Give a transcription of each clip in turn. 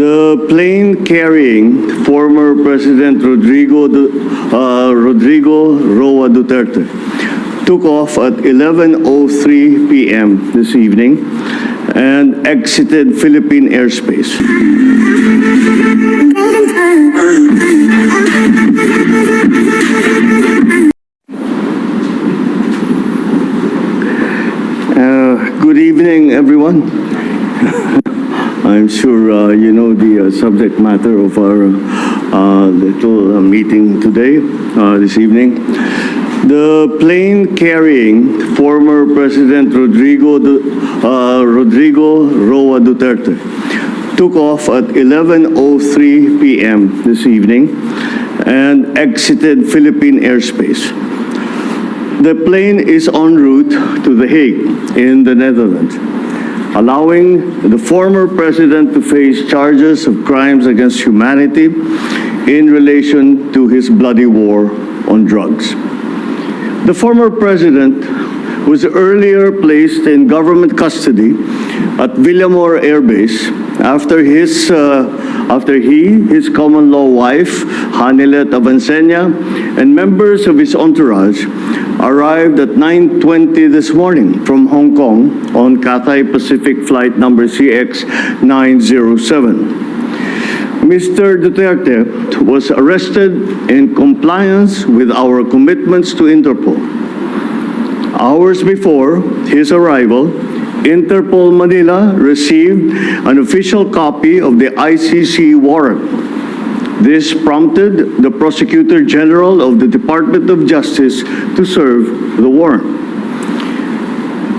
The plane carrying former President Rodrigo Roa Duterte took off at 11:03 p.m. this evening and exited Philippine airspace. Good evening, everyone. I'm sure you know the subject matter of our little meeting today, this evening. The plane carrying former President Rodrigo Roa Duterte took off at 11:03 p.m. this evening and exited Philippine airspace. The plane is en route to The Hague in the Netherlands, allowing the former president to face charges of crimes against humanity in relation to his bloody war on drugs. The former president was earlier placed in government custody at Villamor Air Base after his common law wife, Hanilet Avancenia, and members of his entourage arrived at 9:20 this morning from Hong Kong on Cathay Pacific flight number CX-907. Mr. Duterte was arrested in compliance with our commitments to Interpol. Hours before his arrival, Interpol Manila received an official copy of the ICC warrant. This prompted the Prosecutor General of the Department of Justice to serve the warrant.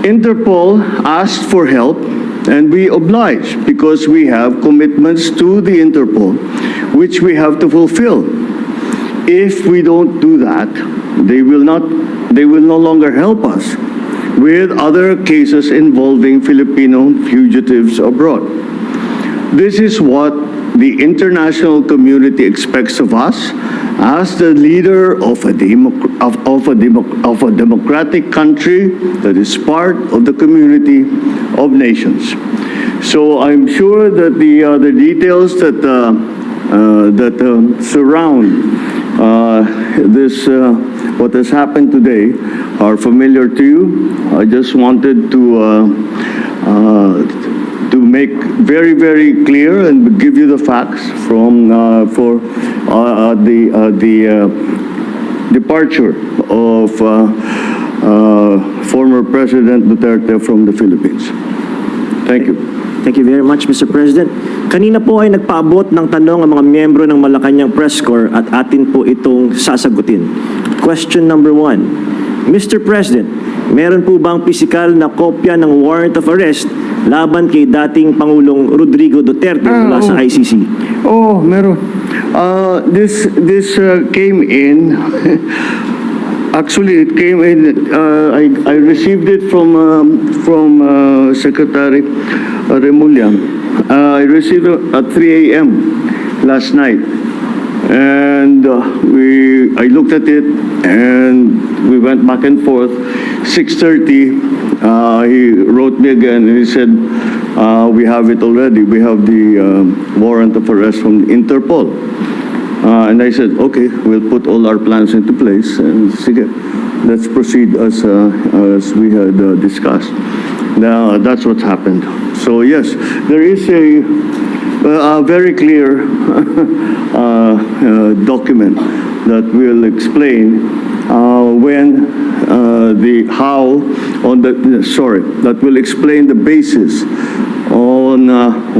Interpol asked for help, and we obliged because we have commitments to the Interpol, which we have to fulfill. If we don't do that, they will no longer help us with other cases involving Filipino fugitives abroad. This is what the international community expects of us as the leader of a democratic country that is part of the community of nations. So I'm sure that the details that surround this what has happened today are familiar to you. I just wanted to make very, very clear and give you the facts from for the departure of former President Duterte from the Philippines. Thank you. Thank you very much, Mr. President. Kanina po ay nagpaabot ng tanong ang mga miyembro ng Malacanang Press Corps at atin po itong sasagutin. Question number 1. Mr. President, meron po bang pisikal na kopya ng warrant of arrest laban kay dating Pangulong Rodrigo Duterte mula sa ICC? Oh, meron. This came in. Actually, it came in. I received it from Secretary Remulla. I received it at 3 a.m. last night, and I looked at it, and we went back and forth. 6:30. He wrote me again and he said, we have it already. We have the warrant of arrest from Interpol. And I said, okay, we'll put all our plans into place and sige, let's proceed as we had discussed. Now, that's what's happened. So yes, there is a very clear document that will explain that will explain the basis on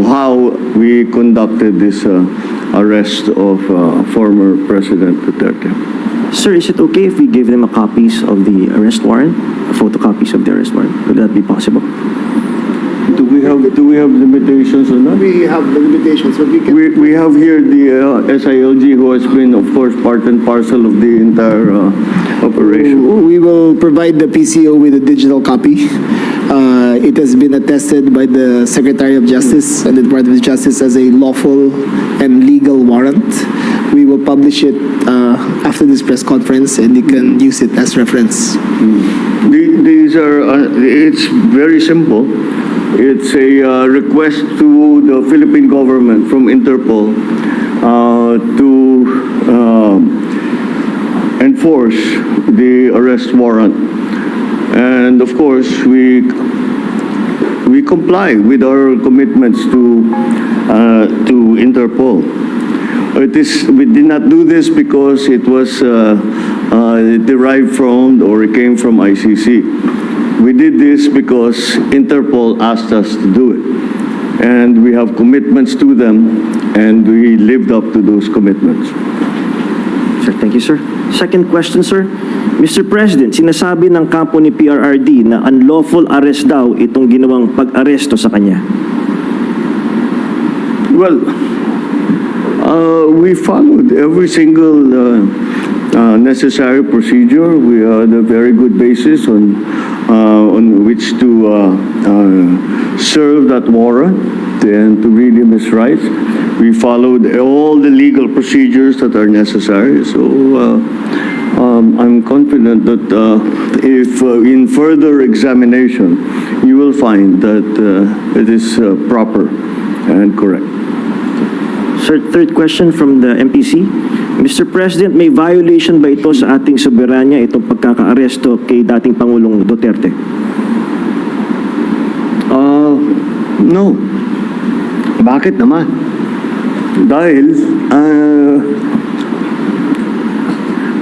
how we conducted this arrest of former President Duterte. Sir, is it okay if we give them a copies of the arrest warrant, photocopies of the arrest warrant? Would that be possible? Do we have limitations on that? We have the limitations, but we can... We have here the SILG, who has been, of course, part and parcel of the entire operation. We will provide the PCO with a digital copy. It has been attested by the Secretary of Justice and the Department of Justice as a lawful and legal warrant. We will publish it after this press conference, and you can use it as reference. These are, it's very simple. It's a request to the Philippine government from Interpol to enforce the arrest warrant. And of course, we comply with our commitments to Interpol. We did not do this because it was derived from or it came from ICC. We did this because Interpol asked us to do it. And we have commitments to them, and we lived up to those commitments. Sir, thank you, sir. Second question, sir. Mr. President, sinasabi ng kampo ni Fprrd na unlawful arrest daw itong ginawang pag-aresto sa kanya. Well, we followed every single necessary procedure. We had a very good basis on which to serve that warrant and to read him his rights. We followed all the legal procedures that are necessary. So I'm confident that if in further examination, you will find that it is proper and correct. Sir, third question from the MPC. Mr. President, may violation ba ito sa ating soberanya, itong pagkaka-aresto kay dating Pangulong Duterte? No. Bakit naman? Dahil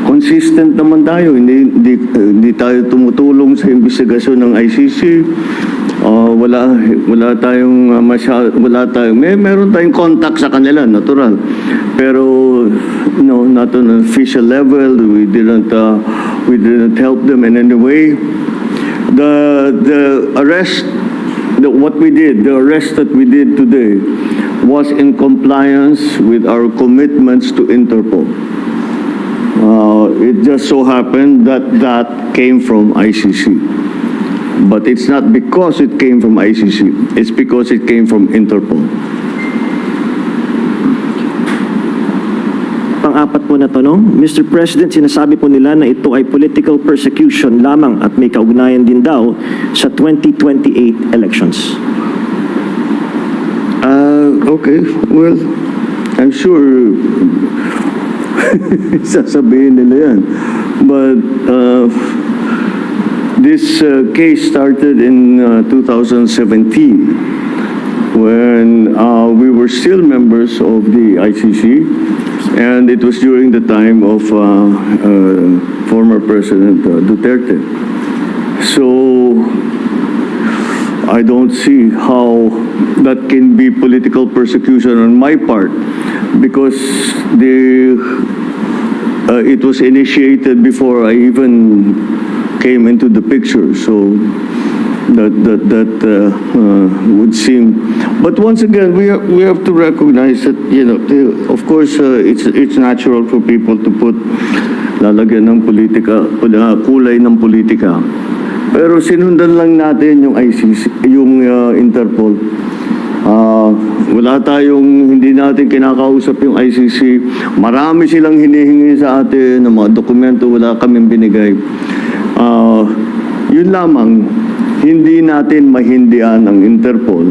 consistent naman tayo. Hindi tayo tumutulong sa investigasyon ng ICC. Wala tayong meron tayong contact sa kanila, natural. Pero no, not on an official level. We didn't help them in any way. The arrest that we did today was in compliance with our commitments to Interpol. It just so happened that came from ICC. But it's not because it came from ICC. It's because it came from Interpol. Pang-apat po na tanong, Mr. President, sinasabi po nila na ito ay political persecution lamang at may kaugnayan din daw sa 2028 elections. Okay, well, I'm sure sasabihin nila yan. But this case started in 2017 when we were still members of the ICC, and it was during the time of former President Duterte. So I don't see how that can be political persecution on my part, because it was initiated before I even came into the picture. So that would seem. But once again, we have to recognize that, you know, of course, it's natural for people to put lalagyan ng politika, kulay ng politika. Pero sinundan lang natin yung ICC, yung Interpol. Hindi natin kinakausap yung ICC. Marami silang hinihingi sa atin ng mga dokumento, wala kaming binigay. Yun lamang, hindi natin mahindian ang Interpol.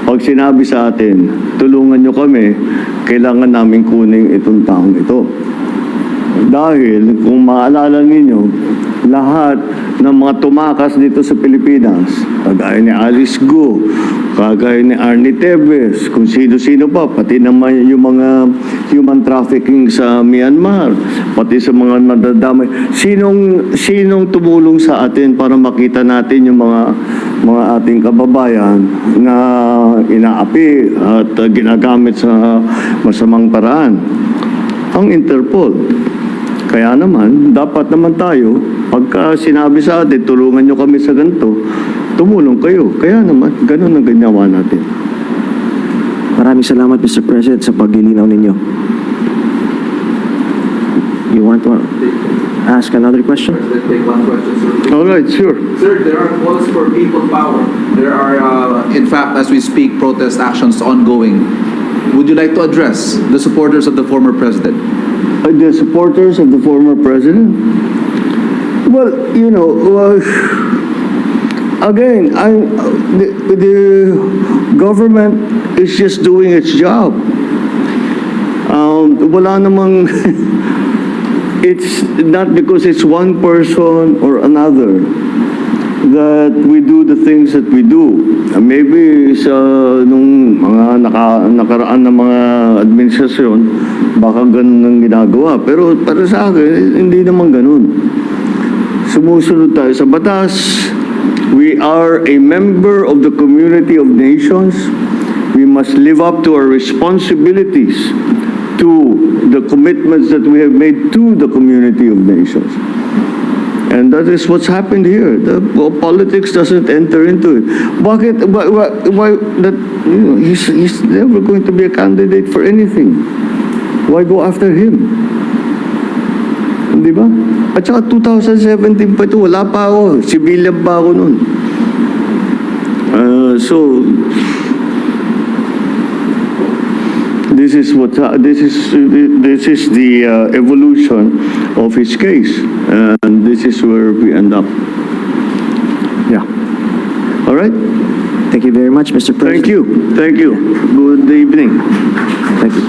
Pag sinabi sa atin, tulungan nyo kami, kailangan namin kunin itong taong ito. Dahil, kung maalala ninyo, lahat ng mga tumakas dito sa Pilipinas, kagaya ni Alice Go, kagaya ni Arnie Teves, kung sino-sino pa, pati naman yung mga human trafficking sa Myanmar, pati sa mga nadadamay. Sinong tumulong sa atin para makita natin yung mga ating kababayan na inaapi at ginagamit sa masamang paraan? Ang Interpol. Kaya naman, dapat naman tayo, pagka sinabi sa atin, tulungan nyo kami sa ganito, tumulong kayo. Kaya naman, ganun ang ginawa natin. Maraming salamat, Mr. President, sa paglilinaw ninyo. You want to ask another question? President, take one question, sir. All right, sure. Sir, there are calls for people power. There are, in fact, as we speak, protest actions ongoing. Would you like to address the supporters of the former president? The supporters of the former president? Well, you know, again, the government is just doing its job. Wala namang, it's not because it's one person or another that we do the things that we do. Maybe sa nung mga nakaraan na mga administrasyon, baka ganun ang ginagawa. Pero para sa akin, hindi naman ganun. Sumusunod tayo sa batas. We are a member of the community of nations. We must live up to our responsibilities, to the commitments that we have made to the community of nations. And that is what's happened here. Politics doesn't enter into it. Bakit? Why that? He's never going to be a candidate for anything. Why go after him? Di ba? At saka 2017 pa ito, wala pa ako. Civilian pa ako nun. So this is what this is the evolution of his case, and this is where we end up. Yeah. All right. Thank you very much, Mr. President. Thank you. Thank you. Good evening. Thank you.